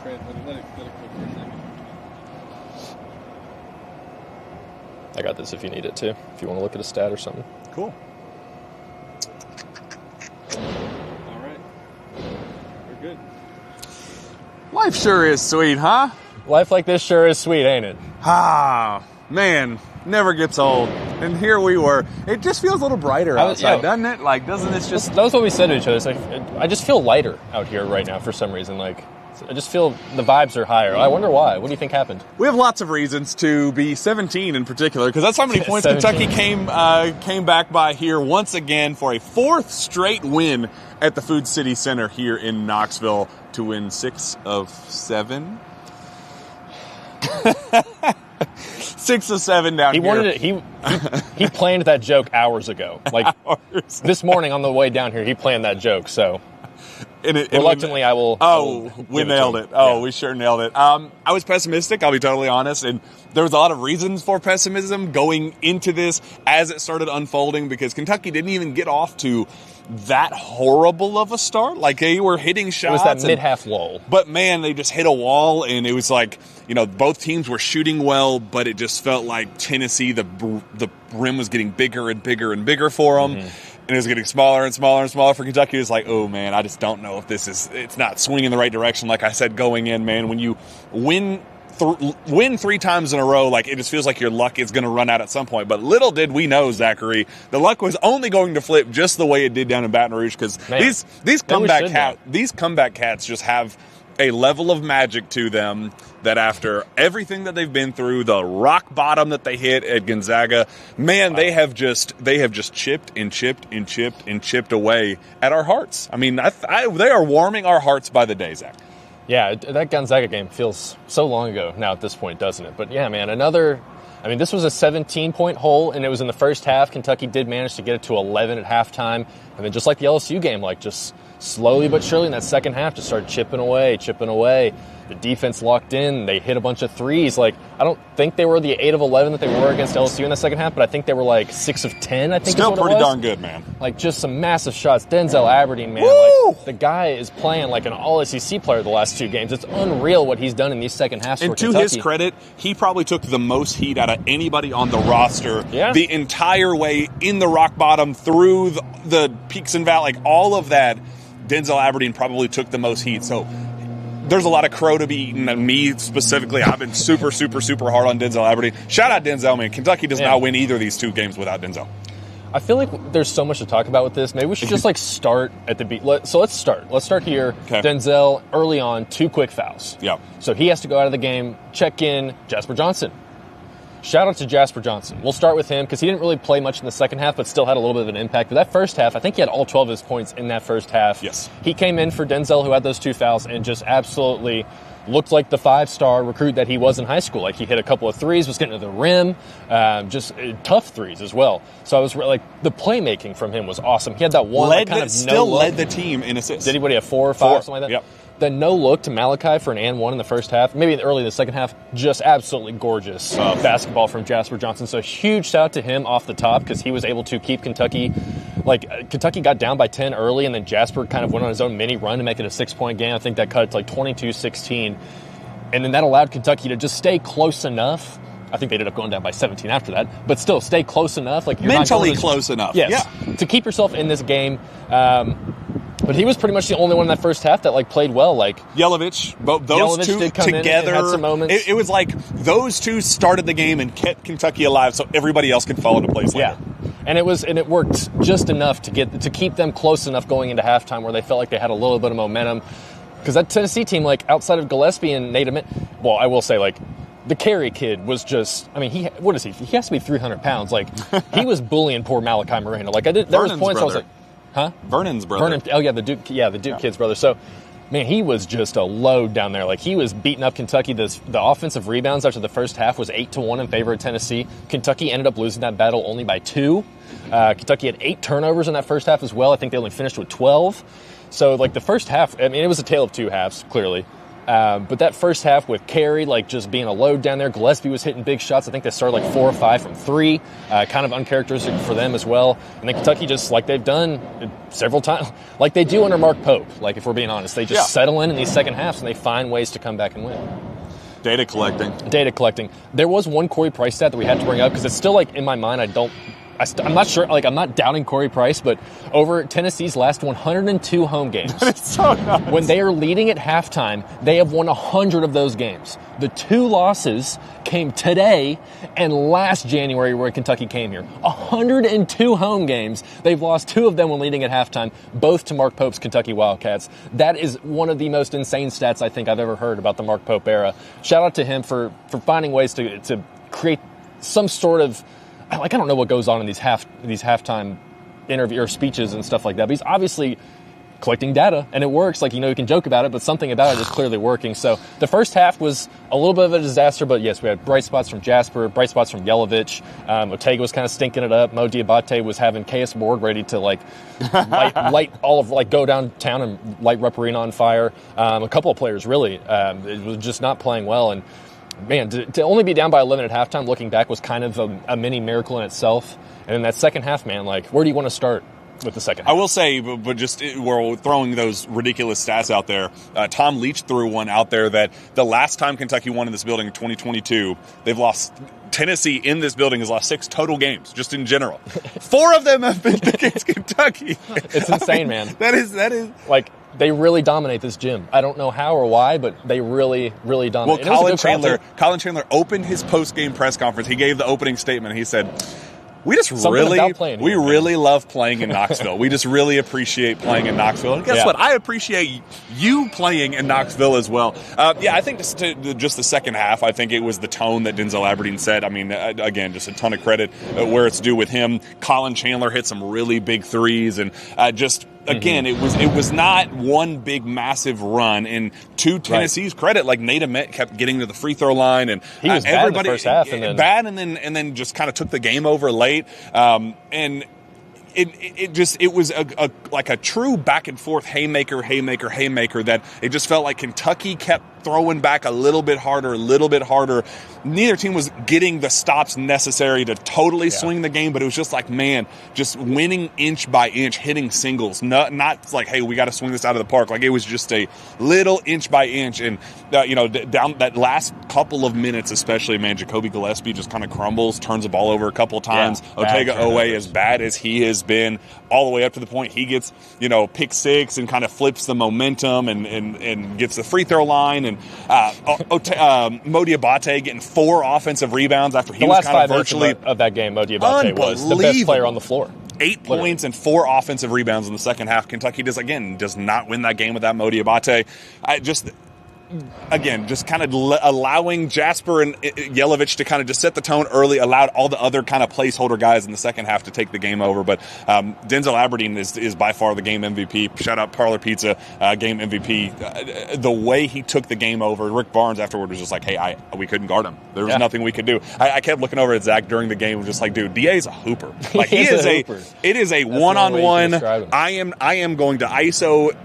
Let it cook for a second. I got this if you need it too. If you want to look at a stat or something. Cool. All right. We're good. Life sure is sweet, huh? Life like this sure is sweet, ain't it? Ah, man, never gets old. And here we were. It just feels a little brighter outside, doesn't it? Like, doesn't this just... That was what we said to each other. It's like, I just feel lighter out here right now for some reason. Like, I just feel the vibes are higher. I wonder why. What do you think happened? We have lots of reasons to be 17 in particular, because that's how many points Kentucky came back by here once again for a fourth straight win at the Food City Center here in Knoxville to win 6 of 7. 6 of 7 down he here. Wanted it. He planned that joke hours ago. Like this morning on the way down here, he planned that joke. So reluctantly, I will. Oh, we nailed it. Oh, we sure nailed it. I was pessimistic. I'll be totally honest, and there was a lot of reasons for pessimism going into this as it started unfolding because Kentucky didn't even get off to that horrible of a start. Like they were hitting shots. It was that mid-half lull. But man, they just hit a wall, and it was like, you know, both teams were shooting well, but it just felt like Tennessee, the rim was getting bigger and bigger and bigger for them. Mm-hmm. And it was getting smaller and smaller and smaller for Kentucky. It was like, oh man, I just don't know if it's not swinging in the right direction. Like I said, going in, man, when you win 3 times in a row, like it just feels like your luck is going to run out at some point. But little did we know, Zachary, the luck was only going to flip just the way it did down in Baton Rouge because these comeback cats just have a level of magic to them that after everything that they've been through, the rock bottom that they hit at Gonzaga, man, they have just chipped and chipped and chipped and chipped away at our hearts. I mean, they are warming our hearts by the day, Zach. Yeah, that Gonzaga game feels so long ago now at this point, doesn't it? But yeah, man, this was a 17-point hole, and it was in the first half. Kentucky did manage to get it to 11 at halftime. And then just like the LSU game, like just slowly but surely in that second half, just started chipping away. The defense locked in. They hit a bunch of threes. Like, I don't think they were the 8 of 11 that they were against LSU in the second half, but I think they were like 6 of 10, I think. Still pretty darn good, man. Like, just some massive shots. Denzel Aberdeen, man. Like, the guy is playing like an all-SEC player the last 2 games. It's unreal what he's done in these second halves for Kentucky. And to his credit, he probably took the most heat out of anybody on the roster the entire way in the rock bottom, through the peaks and valleys, like all of that. Denzel Aberdeen probably took the most heat. So there's a lot of crow to be eaten, and me specifically, I've been super, super, super hard on Denzel Aberdeen. Shout out Denzel, man. Kentucky does not win either of these 2 games without Denzel. I feel like there's so much to talk about with this. Maybe we should just start at the beat. So let's start. Let's start here. Okay. Denzel, early on, 2 quick fouls. Yeah. So he has to go out of the game, check in Jasper Johnson. Shout out to Jasper Johnson. We'll start with him because he didn't really play much in the second half, but still had a little bit of an impact. But that first half, I think he had all 12 of his points in that first half. Yes. He came in for Denzel, who had those 2 fouls, and just absolutely looked like the 5-star recruit that he was in high school. Like, he hit a couple of threes, was getting to the rim, just tough threes as well. So I was like, the playmaking from him was awesome. He had that one led the team in assists. Did anybody have 4 or 5, something like that? Yep. The no look to Malachi for an and 1 in the first half, maybe early in the second half, just absolutely gorgeous basketball from Jasper Johnson. So huge shout out to him off the top because he was able to keep Kentucky. Like, Kentucky got down by 10 early, and then Jasper kind of went on his own mini run to make it a 6-point game. I think that cut it to like 22-16. And then that allowed Kentucky to just stay close enough. I think they ended up going down by 17 after that, but still stay close enough. Like, you're mentally close enough. Yes, yeah. To keep yourself in this game. But he was pretty much the only one in that first half that played well. Like Yelovich, those 2 did come together. In and had some moments. It was like those 2 started the game and kept Kentucky alive, so everybody else could fall into place later. Yeah, and it worked just enough to keep them close enough going into halftime where they felt like they had a little bit of momentum. Because that Tennessee team, like outside of Gillespie and Nate Ament, well, I will say like. The Carey kid was just, I mean, what is he? He has to be 300 pounds. Like, he was bullying poor Malachi Moreno. Like, there was points brother. I was like, huh? Vernon's brother. The Duke kid's brother. So, man, he was just a load down there. Like, he was beating up Kentucky. The offensive rebounds after the first half was 8-1 in favor of Tennessee. Kentucky ended up losing that battle only by 2. Kentucky had 8 turnovers in that first half as well. I think they only finished with 12. So, like, the first half, I mean, it was a tale of 2 halves, clearly. But that first half with Carey, like, just being a load down there, Gillespie was hitting big shots. I think they started like 4 or 5 from 3, kind of uncharacteristic for them as well. And then Kentucky, just like they've done several times, like they do under Mark Pope, like if we're being honest, they just settle in these second halves and they find ways to come back and win. Data collecting. There was one Corey Price stat that we had to bring up because it's still like in my mind. I'm not sure. Like, I'm not doubting Corey Price, but over Tennessee's last 102 home games, it's so nuts. When they are leading at halftime, they have won 100 of those games. The 2 losses came today and last January when Kentucky came here. 102 home games. They've lost 2 of them when leading at halftime, both to Mark Pope's Kentucky Wildcats. That is one of the most insane stats I think I've ever heard about the Mark Pope era. Shout out to him for finding ways to create some sort of, like, I don't know what goes on in these halftime interview or speeches and stuff like that, but he's obviously collecting data, and it works. Like, you know, you can joke about it, but something about it is clearly working. So the first half was a little bit of a disaster, but yes, we had bright spots from Jasper, bright spots from Yelovich. Ortega was kind of stinking it up. Mo Diabate was having KS Borg ready to, like, light all of, like, go downtown and light Ruperina on fire. A couple of players really it was just not playing well, and man, to only be down by 11 at halftime, looking back, was kind of a mini miracle in itself. And in that second half, man, like, where do you want to start with the second half? I will say, but just we're throwing those ridiculous stats out there. Tom Leach threw one out there that the last time Kentucky won in this building in 2022, they've lost. Tennessee in this building has lost 6 total games, just in general. 4 of them have been against Kentucky. It's insane, man. That is like, they really dominate this gym. I don't know how or why, but they really, really dominate. Well, Colin Chandler opened his post-game press conference. He gave the opening statement. He said, We just really love playing in Knoxville. We just really appreciate playing in Knoxville. And guess what? I appreciate you playing in Knoxville as well. I think just the second half, I think it was the tone that Denzel Aberdeen said. I mean, again, just a ton of credit where it's due with him. Colin Chandler hit some really big threes, and again, it was not one big massive run. And to Tennessee's credit, like Nate Ament kept getting to the free throw line, and he was bad in the first half, and then just kind of took the game over late. And it was a true back and forth haymaker that it just felt like Kentucky kept throwing back a little bit harder. Neither team was getting the stops necessary to totally swing the game, but it was just like, man, just winning inch by inch, hitting singles, not like, hey, we got to swing this out of the park. Like, it was just a little inch by inch, and down that last couple of minutes, especially, man, Jacoby Gillespie just kind of crumbles, turns the ball over a couple times. Otega Owe, as bad as he has been, all the way up to the point he gets, pick 6 and kind of flips the momentum and gets the free throw line. And Mo Diabate getting 4 offensive rebounds after he was kind of virtually of that game. Mo Diabate was the best player on the floor. 8 points and 4 offensive rebounds in the second half. Kentucky does not win that game without Mo Diabate. Just kind of allowing Jasper and Yelovich to kind of just set the tone early, allowed all the other kind of placeholder guys in the second half to take the game over. But Denzel Aberdeen is by far the game MVP. Shout out Parlor Pizza, game MVP. The way he took the game over, Rick Barnes afterward was just like, hey, we couldn't guard him. There was nothing we could do. I kept looking over at Zach during the game, just like, dude, DA's a hooper. Like, it is a one-on-one. I am going to ISO,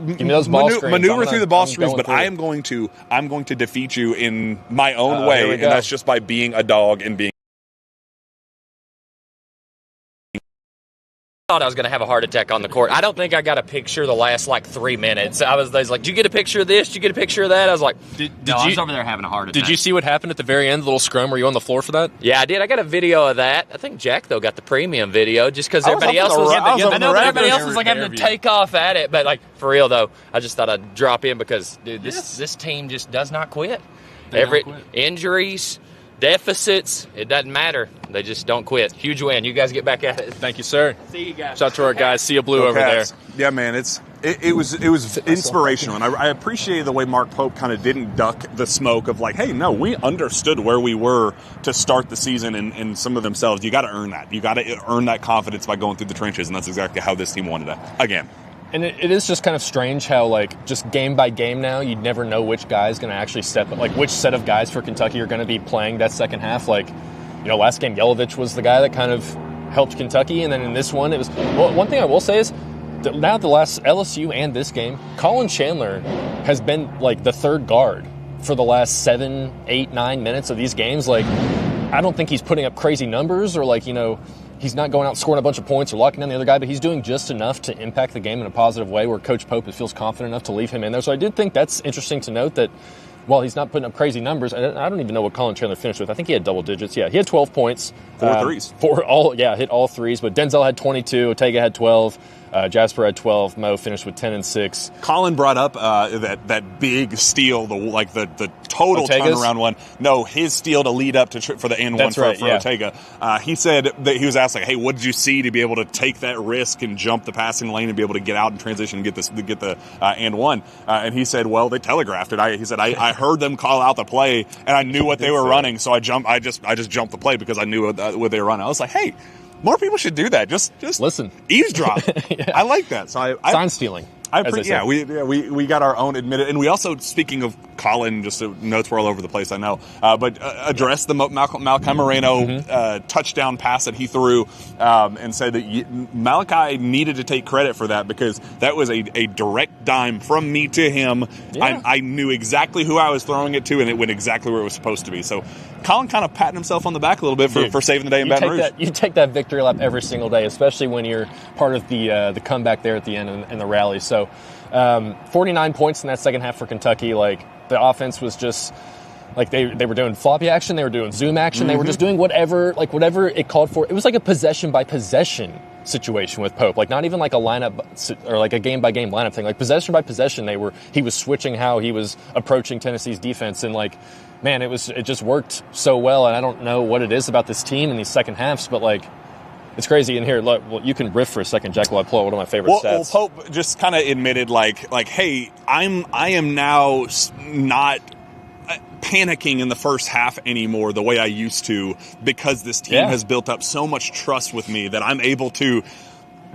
give me those ball screens. Maneuver through the ball screens, but I'm going to defeat you in my own way, and that's just by being a dog and being. I thought I was going to have a heart attack on the court. I don't think I got a picture the last 3 minutes. I was like, "Did you get a picture of this? Did you get a picture of that?" I was like, I was over there having a heart attack. Did you see what happened at the very end, the little scrum? Were you on the floor for that? Yeah, I did. I got a video of that. I think Jack, though, got the premium video just because everybody else was having to take off at it. But, for real, though, I just thought I'd drop in because, dude, this team just does not quit. Injuries, deficits, it doesn't matter. They just don't quit. Huge win. You guys get back at it. Thank you, sir. See you guys. Shout out to our guys. See you, Blue, over there. Yeah, man, it was inspirational, and I appreciated the way Mark Pope kind of didn't duck the smoke of like, hey, no, we understood where we were to start the season, and some of themselves. You got to earn that. You got to earn that confidence by going through the trenches, and that's exactly how this team wanted it. Again. And it is just kind of strange how, just game by game now, you'd never know which guy's going to actually step up. Which set of guys for Kentucky are going to be playing that second half. Last game, Yelovich was the guy that kind of helped Kentucky. And then in this one, it was... Well, one thing I will say is now the last LSU and this game, Colin Chandler has been like the third guard for the last 7, 8, 9 minutes of these games. Like, I don't think he's putting up crazy numbers or like, he's not going out scoring a bunch of points or locking down the other guy, but he's doing just enough to impact the game in a positive way where Coach Pope feels confident enough to leave him in there. So I did think that's interesting to note that while he's not putting up crazy numbers, I don't even know what Colin Chandler finished with. I think he had double digits. Yeah, he had 12 points. 4 threes. Hit all threes. But Denzel had 22. Ortega had 12. Jasper had 12. Mo finished with 10 and 6. Colin brought up that big steal, the total Ortega's? turnaround one. No, his steal to lead up for the and one for Ortega. He said that he was asked, like, hey, what did you see to be able to take that risk and jump the passing lane and be able to get out and transition and get the and one? And he said, well, they telegraphed it. He said, I heard them call out the play and I knew what they were running, so I just jumped the play because I knew what they were running. I was like, hey, more people should do that. Just listen, eavesdrop. Yeah. I like that. So sign stealing. We got our own admitted, and we also, speaking of Colin, just notes were all over the place, I know, but addressed the Malcolm Moreno touchdown pass that he threw, and said that Malachi needed to take credit for that because that was a direct dime from me to him. Yeah. I knew exactly who I was throwing it to, and it went exactly where it was supposed to be. So Colin kind of patting himself on the back a little bit for saving the day in Baton Rouge. You take that victory lap every single day, especially when you're part of the comeback there at the end and the rally. So 49 points in that second half for Kentucky. Like, the offense was just like they were doing floppy action, they were doing zoom action, they were just doing whatever it called for. It was like a possession by possession situation with Pope, like not even like a lineup or like a game by game lineup thing. Like possession by possession, he was switching how he was approaching Tennessee's defense, and like, man, it just worked so well. And I don't know what it is about this team in these second halves, but like, it's crazy in here. Look, well, you can riff for a second, Jack, while I pull out one of my favorite stats. Well, Pope just kind of admitted, like, hey, I am now not panicking in the first half anymore the way I used to because this team has built up so much trust with me that I'm able to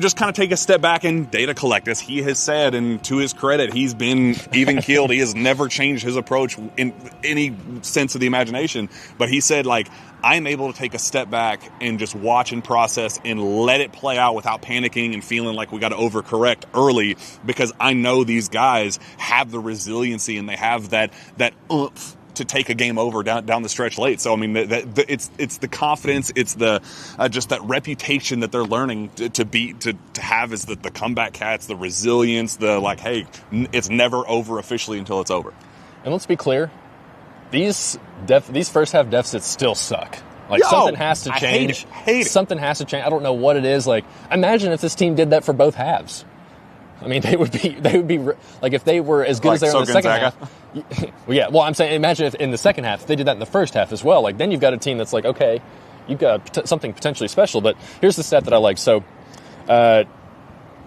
just kind of take a step back and data collect. As he has said, and to his credit, he's been even-keeled. He has never changed his approach in any sense of the imagination. But he said, like, I'm able to take a step back and just watch and process and let it play out without panicking and feeling like we got to overcorrect early, because I know these guys have the resiliency and they have that oomph to take a game over down the stretch late. So I mean, it's the confidence, it's the just that reputation that they're learning to have as the comeback cats, the resilience, the like, hey, it's never over officially until it's over. And let's be clear, these first half deficits still suck. Like, something has to change. Hate it. Something has to change. I don't know what it is. Like, imagine if this team did that for both halves. I mean, they would be like, if they were as good as they were in the second half. Well, yeah. Well, I'm saying, imagine if in the second half, if they did that in the first half as well. Like, then you've got a team that's like, okay, you've got something potentially special. But here's the stat that I like. So,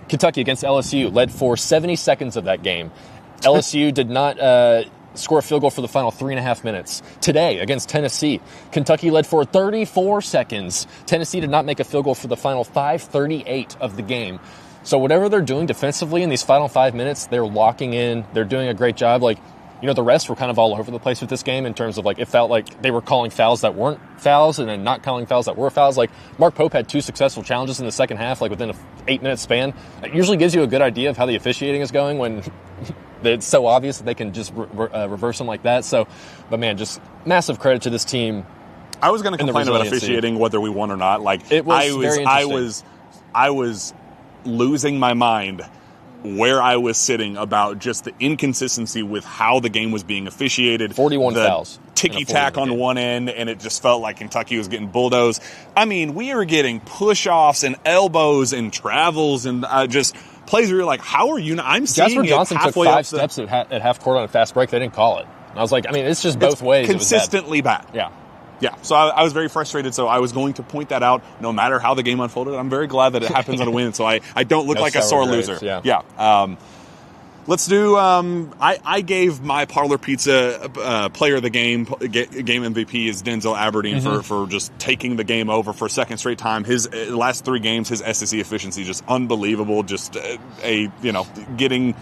Kentucky against LSU led for 70 seconds of that game. LSU did not score a field goal for the final 3.5 minutes. Today, against Tennessee, Kentucky led for 34 seconds. Tennessee did not make a field goal for the final 5:38 of the game. So whatever they're doing defensively in these final 5 minutes, they're locking in. They're doing a great job. Like, the rest were kind of all over the place with this game in terms of, like, it felt like they were calling fouls that weren't fouls and then not calling fouls that were fouls. Like, Mark Pope had 2 successful challenges in the second half, like within a 8-minute span. It usually gives you a good idea of how the officiating is going when it's so obvious that they can just reverse them like that. So, but man, just massive credit to this team. I was going to complain about officiating whether we won or not. Like, it was I was losing my mind where I was sitting about just the inconsistency with how the game was being officiated. 41 fouls. Ticky-tack on one end, and it just felt like Kentucky was getting bulldozed. I mean, we were getting push-offs and elbows and travels and just plays where you're like, how are you not? I'm seeing Jasper Johnson took 5 steps at half court on a fast break. They didn't call it. And I was like, I mean, it's just both ways. Consistently bad. Yeah, so I was very frustrated, so I was going to point that out no matter how the game unfolded. I'm very glad that it happens on a win, so I don't look like a sore loser. Yeah. Let's do, I gave my Parlor Pizza player of the game MVP is Denzel Aberdeen for just taking the game over for a second straight time. His last 3 games, his SEC efficiency just unbelievable. Just getting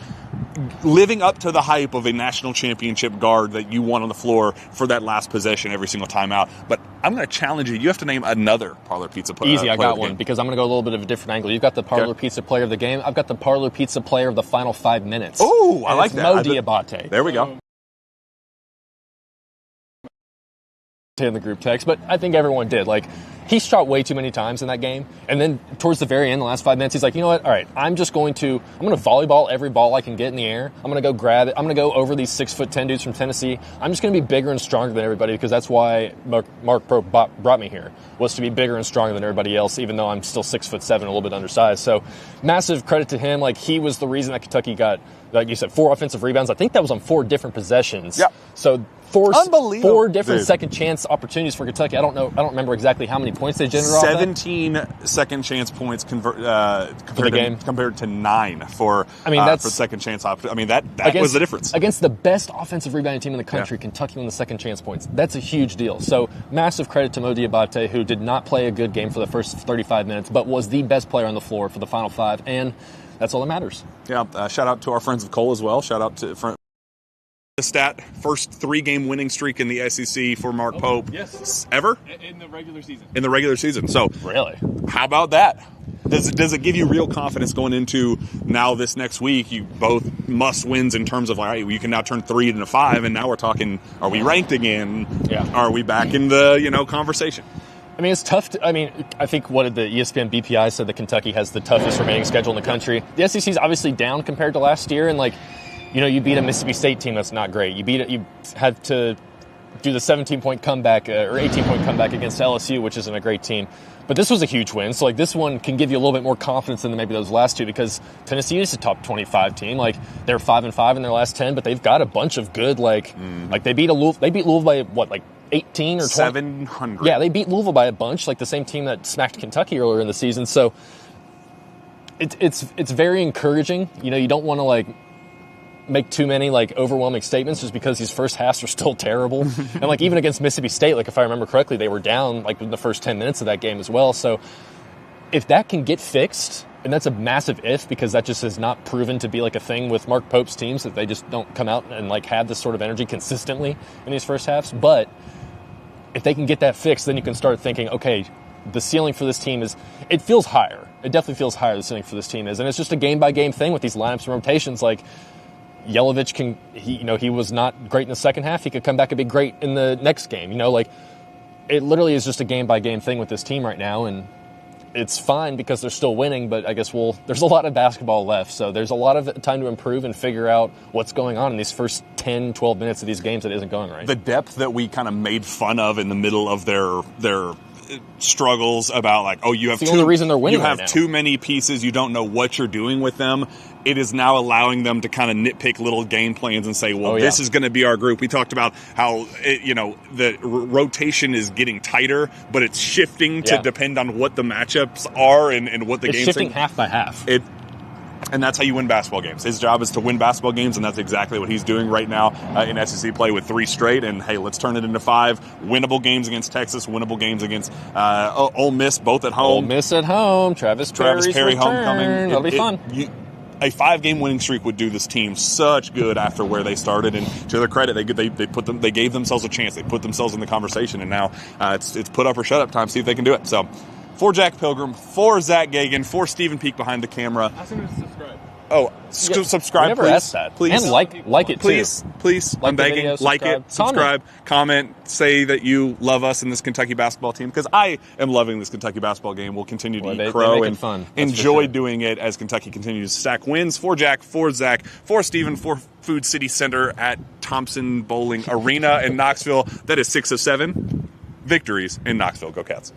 living up to the hype of a national championship guard that you want on the floor for that last possession every single time out. But I'm going to challenge you. You have to name another Parlor Pizza player. Easy, I got one, because I'm going to go a little bit of a different angle. You've got the Parlor Pizza player of the game. I've got the Parlor Pizza player of the final 5 minutes. Oh, I like that. Mo Diabate. There we go. In the group text, but I think everyone did. Like, he shot way too many times in that game, and then towards the very end, the last 5 minutes, he's like, you know what, all right, I'm going to volleyball every ball I can get in the air. I'm going to go grab it. I'm going to go over these 6'10" dudes from Tennessee. I'm just going to be bigger and stronger than everybody, because that's why Mark Pope brought me here, was to be bigger and stronger than everybody else, even though I'm still 6'7", a little bit undersized. So massive credit to him. Like, he was the reason that Kentucky got, like you said, 4 offensive rebounds. I think that was on 4 different possessions. Yeah. So four different Dude. second chance opportunities for Kentucky. I don't remember exactly how many points they generated. 17 second chance points compared to 9 for second chance opportunity. I mean, that was the difference. Against the best offensive rebounding team in the country, Kentucky won the second chance points. That's a huge deal. So massive credit to Mo Diabate, who did not play a good game for the first 35 minutes, but was the best player on the floor for the final 5, and that's all that matters. Yeah, shout out to our friends of Cole as well. Shout out to the stat, first 3-game winning streak in the SEC for Mark Pope. Yes. Ever? In the regular season. In the regular season. So really, how about that? Does it give you real confidence going into now this next week? You both must wins in terms of, all right, you can now turn 3 into 5, and now we're talking, are we ranked again? Yeah. Are we back in the conversation? I mean, it's tough. I think what did the ESPN BPI said that Kentucky has the toughest remaining schedule in the country. The SEC is obviously down compared to last year, and you beat a Mississippi State team that's not great. You had to do the 17-point comeback or 18-point comeback against LSU, which isn't a great team. But this was a huge win. So, this one can give you a little bit more confidence than maybe those last two, because Tennessee is a top 25 team. They're 5-5 in their last 10, but they've got a bunch of good, they beat Louisville by, 18 or 20? 700. Yeah, they beat Louisville by a bunch, the same team that smacked Kentucky earlier in the season. So, it's very encouraging. You don't want to, make too many overwhelming statements just because these first halves are still terrible. And even against Mississippi State, if I remember correctly, they were down in the first 10 minutes of that game as well. So if that can get fixed, and that's a massive if, because that just has not proven to be a thing with Mark Pope's teams, that they just don't come out and have this sort of energy consistently in these first halves. But if they can get that fixed, then you can start thinking, okay, the ceiling for this team it feels higher. It definitely feels higher, the ceiling for this team is. And it's just a game-by-game thing with these lineups and rotations. Yelovich he was not great in the second half. He could come back and be great in the next game. It literally is just a game-by-game thing with this team right now, and it's fine because they're still winning, but I guess there's a lot of basketball left, so there's a lot of time to improve and figure out what's going on in these first 10, 12 minutes of these games that isn't going right. The depth that we kind of made fun of in the middle of their struggles about you have the only reason they're winning. You have right too many pieces. You don't know what you're doing with them. It is now allowing them to kind of nitpick little game plans and say, well, this is going to be our group. We talked about how the rotation is getting tighter, but it's shifting to depend on what the matchups are and what the game's shifting half by half. And that's how you win basketball games. His job is to win basketball games, and that's exactly what he's doing right now in SEC play with 3 straight. And, hey, let's turn it into 5. Winnable games against Texas, winnable games against Ole Miss, both at home. Ole Miss at home. Travis Perry homecoming. That'll be fun. A 5-game winning streak would do this team such good after where they started. And to their credit, they gave themselves a chance. They put themselves in the conversation, and now it's put up or shut up time. See if they can do it. So, for Jack Pilgrim, for Zack Geoghegan, for Stephen Peak behind the camera. Ask him to subscribe. Oh, subscribe, never please. Asked that. Please. And like it, please, too. Please, I'm begging. Video, like it, subscribe, comment, say that you love us and this Kentucky basketball team, because I am loving this Kentucky basketball game. We'll continue to eat crow and fun. enjoy doing it as Kentucky continues to stack wins. For Jack, for Zach, for Steven, for Food City Center at Thompson Bowling Arena in Knoxville. That is 6 of 7 victories in Knoxville. Go Cats.